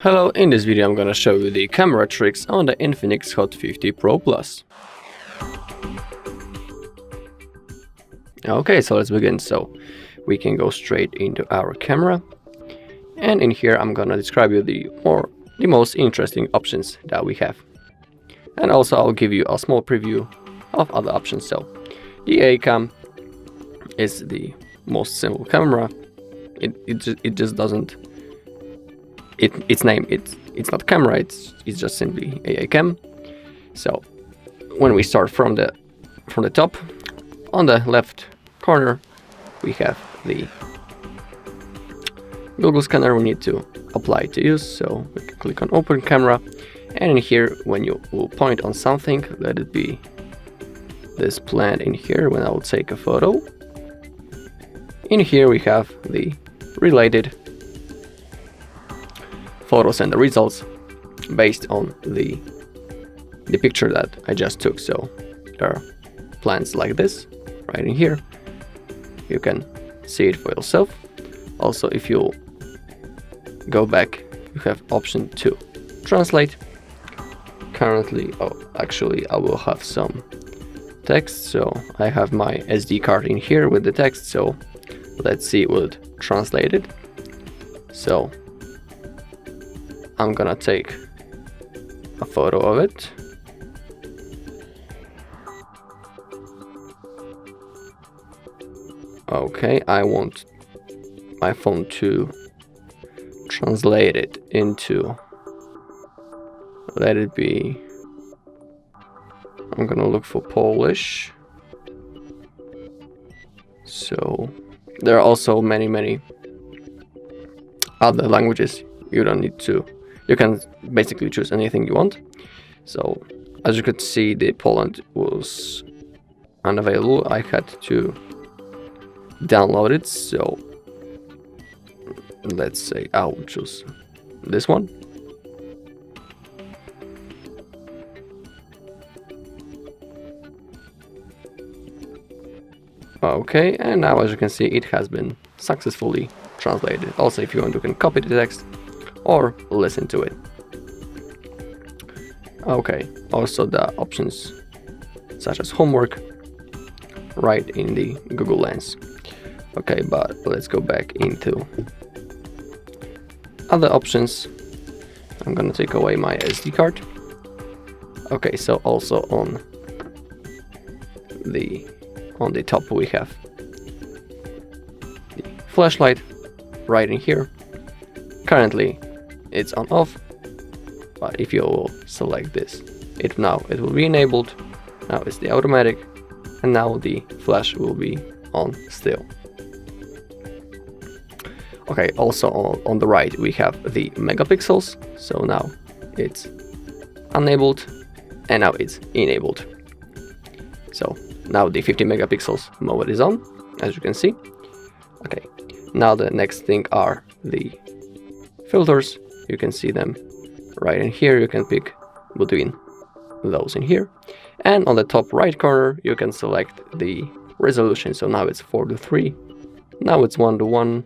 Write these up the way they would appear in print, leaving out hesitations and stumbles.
Hello, in this video I'm gonna show you the camera tricks on the Infinix Hot 50 Pro Plus. Okay, so let's begin. So we can go straight into our camera, and in here I'm gonna describe you the most interesting options that we have. And also I'll give you a small preview of other options. So the A-cam is the most simple camera. It just doesn't its name, it's not camera, it's just simply a cam. So when we start from the top, on the left corner we have the Google scanner we need to apply to use. So we can click on open camera, and in here when you will point on something, let it be this plant in here. When I will take a photo, in here we have the related photos and the results based on the picture that I just took. So there are plants like this right in here. You can see it for yourself. Also, if you go back, you have option to translate. Currently, actually I will have some text, so I have my SD card in here with the text. So let's see what it translated. So I'm gonna take a photo of it. Okay, I want my phone to translate it into, let it be, I'm gonna look for Polish. So there are also many other languages. You don't need to, you can basically choose anything you want. So as you could see, the Poland was unavailable. I had to download it. So let's say I'll choose this one. Okay, and now as you can see, it has been successfully translated. Also, if you want, you can copy the text or listen to it. Okay, also the options such as homework right in the Google Lens. Okay, but let's go back into other options. I'm gonna take away my SD card. Okay, so also on the top we have the flashlight right in here. Currently it's on off, but if you will select this, it will be enabled. Now it's the automatic, and now the flash will be on still. Okay, also on the right we have the megapixels. So now it's enabled, and now it's enabled. So now the 50 megapixels mode is on, as you can see. Okay, now the next thing are the filters. You can see them right in here. You can pick between those in here, and on the top right corner you can select the resolution. So now it's 4:3, now it's 1:1.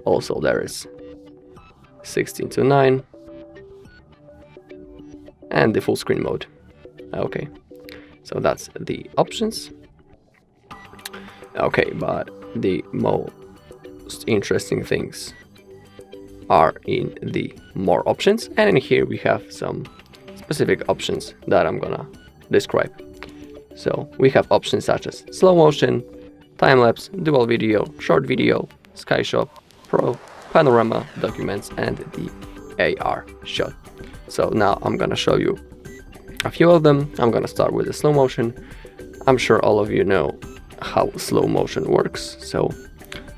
Also there is 16:9, and the full screen mode. Okay, so that's the options. Okay, but the most interesting things are in the more options, and in here we have some specific options that I'm gonna describe. So we have options such as slow motion, time-lapse, dual video, short video, sky shot, pro, panorama, documents, and the AR shot. So now I'm gonna show you a few of them. I'm gonna start with the slow motion. I'm sure all of you know how slow motion works, so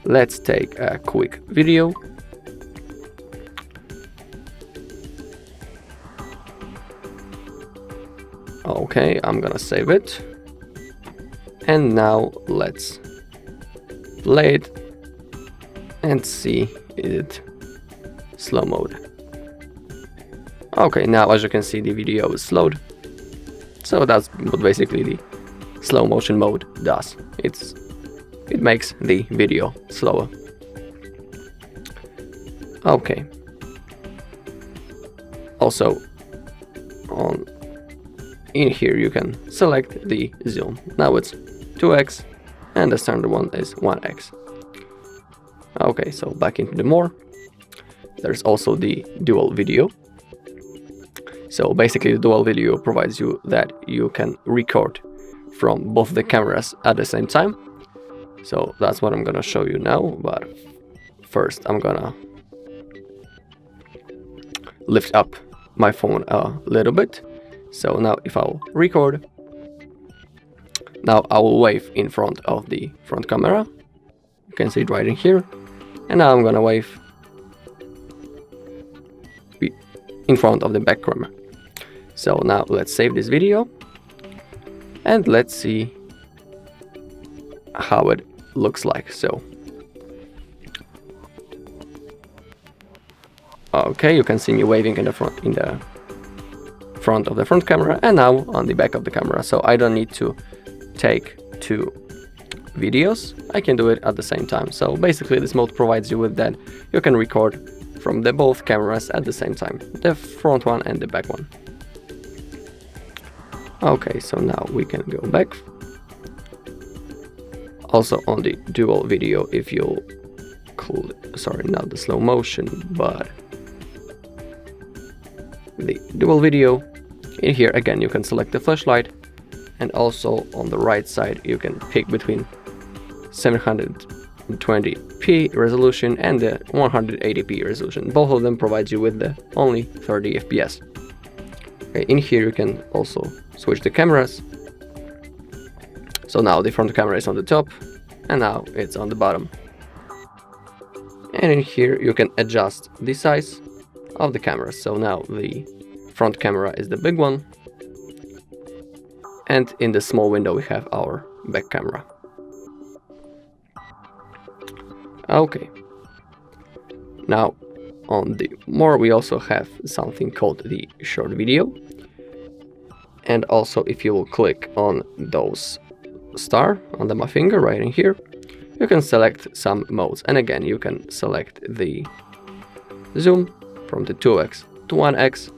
let's take a quick video. Okay, I'm gonna save it, and now let's play it and see it slow mode. Okay, now as you can see, the video is slowed. So that's what basically the slow motion mode does. It makes the video slower. Okay. Also, in here you can select the zoom. Now it's 2x and the standard one is 1x. Okay, so back into the more. There's also the dual video. So basically the dual video provides you that you can record from both the cameras at the same time. So that's what I'm gonna show you now, but first I'm gonna lift up my phone a little bit. So now if I'll record, now I will wave in front of the front camera. You can see it right in here. And now I'm gonna wave in front of the back camera. So now let's save this video and let's see how it looks like. So okay, you can see me waving in the front of the front camera and now on the back of the camera. So I don't need to take two videos, I can do it at the same time. So basically this mode provides you with that you can record from the both cameras at the same time, the front one and the back one. Okay, so now we can go back. Also on the dual video, if you sorry, not the slow motion, but the dual video, in here again you can select the flashlight, and also on the right side you can pick between 720p resolution and the 180p resolution. Both of them provide you with the only 30 fps. Okay, in here you can also switch the cameras. So now the front camera is on the top and now it's on the bottom. And in here you can adjust the size of the cameras. So now the front camera is the big one, and in the small window we have our back camera. Okay, now on the more we also have something called the short video, and also if you will click on those star under my finger right in here, you can select some modes, and again you can select the zoom from the 2x to 1x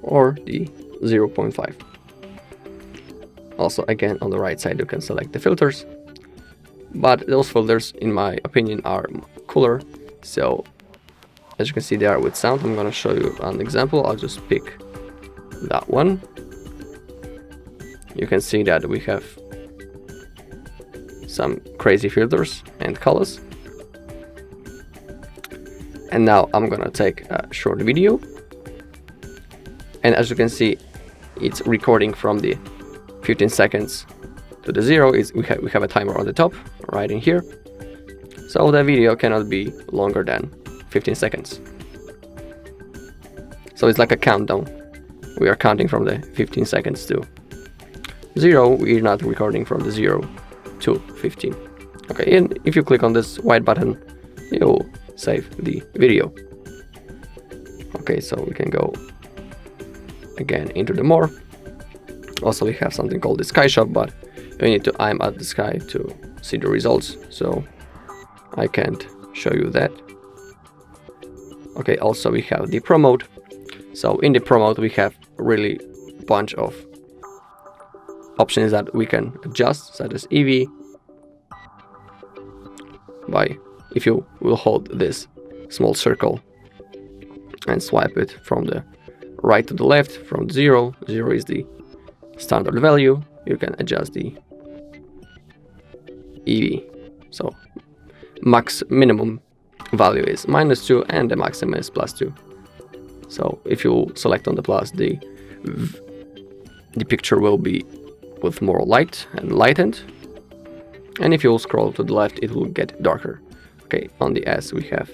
or the 0.5. Also again on the right side you can select the filters, but those filters in my opinion are cooler. So as you can see they are with sound. I'm gonna show you an example. I'll just pick that one. You can see that we have some crazy filters and colors. And now I'm gonna take a short video, and as you can see it's recording from the 15 seconds to the 0. We have a timer on the top right in here, so the video cannot be longer than 15 seconds. So it's like a countdown. We are counting from the 15 seconds to 0. We're not recording from the 0 to 15. Okay, and if you click on this white button, you'll save the video. Okay, so we can go again into the more. Also we have something called the sky shot, but you need to aim at the sky to see the results, so I can't show you that. Okay, also we have the pro mode. So in the pro mode we have really bunch of options that we can adjust, such as EV, by if you will hold this small circle and swipe it from the right to the left, from 0. 0 is the standard value. You can adjust the EV. So minimum value is -2 and the maximum is +2. So if you select on the plus, the picture will be with more light and lightened, and if you scroll to the left it will get darker. Okay, on the S we have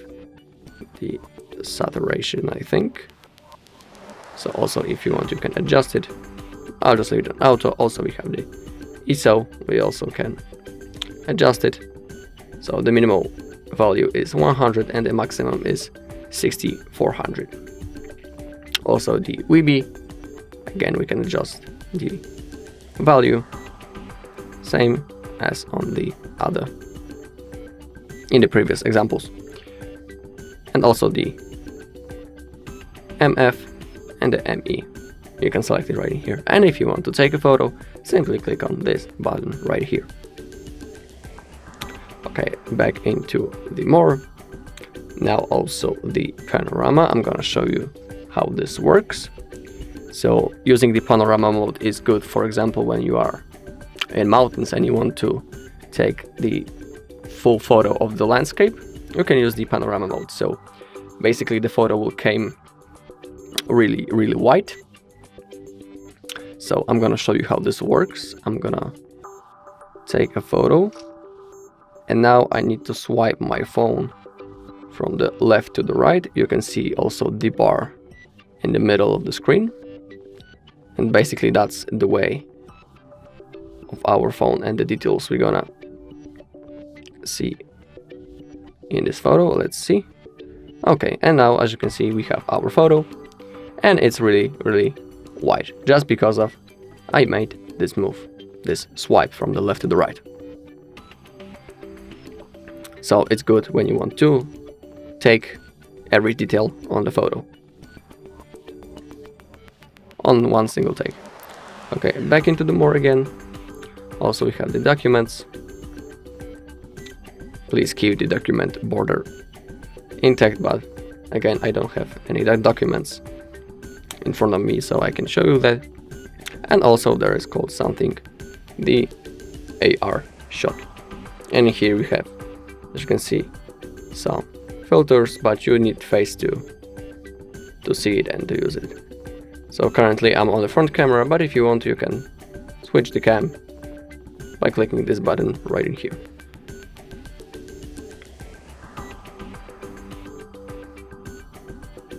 the saturation, I think. So also if you want you can adjust it. I'll just leave it on auto. Also we have the ISO, we also can adjust it. So the minimal value is 100 and the maximum is 6400. Also the VB, again we can adjust the value, same as on the other in the previous examples. And also the MF and the ME. You can select it right in here. And if you want to take a photo, simply click on this button right here. Okay, back into the more. Now also the panorama. I'm gonna show you how this works. So using the panorama mode is good, for example, when you are in mountains and you want to take the full photo of the landscape, you can use the panorama mode. So basically the photo will come really white. So I'm gonna show you how this works. I'm gonna take a photo, and now I need to swipe my phone from the left to the right. You can see also the bar in the middle of the screen, and basically that's the way of our phone and the details we're gonna see in this photo. Let's see. Okay, and now as you can see we have our photo, and it's really white, just because of I made this move, this swipe from the left to the right. So it's good when you want to take every detail on the photo on one single take. Okay, back into the more again. Also we have the documents. Please keep the document border intact, but again I don't have any documents in front of me, so I can show you that. And also there is called something the AR shot, and here we have, as you can see, some filters, but you need face to see it and to use it. So currently I'm on the front camera, but if you want you can switch the cam by clicking this button right in here.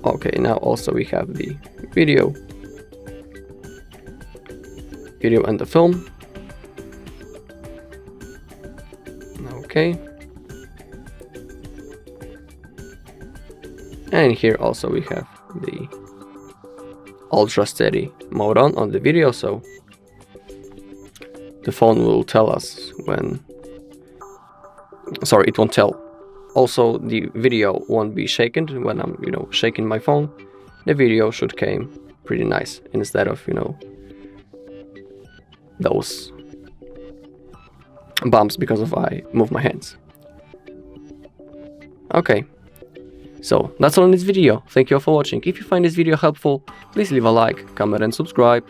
Okay, now also we have the video and the film. Okay. And here also we have the ultra steady mode on the video, so the phone will tell us when, sorry, it won't tell. Also the video won't be shaken when I'm, shaking my phone. The video should came pretty nice instead of, those bumps because of I move my hands. Okay, so that's all in this video. Thank you all for watching. If you find this video helpful, please leave a like, comment and subscribe.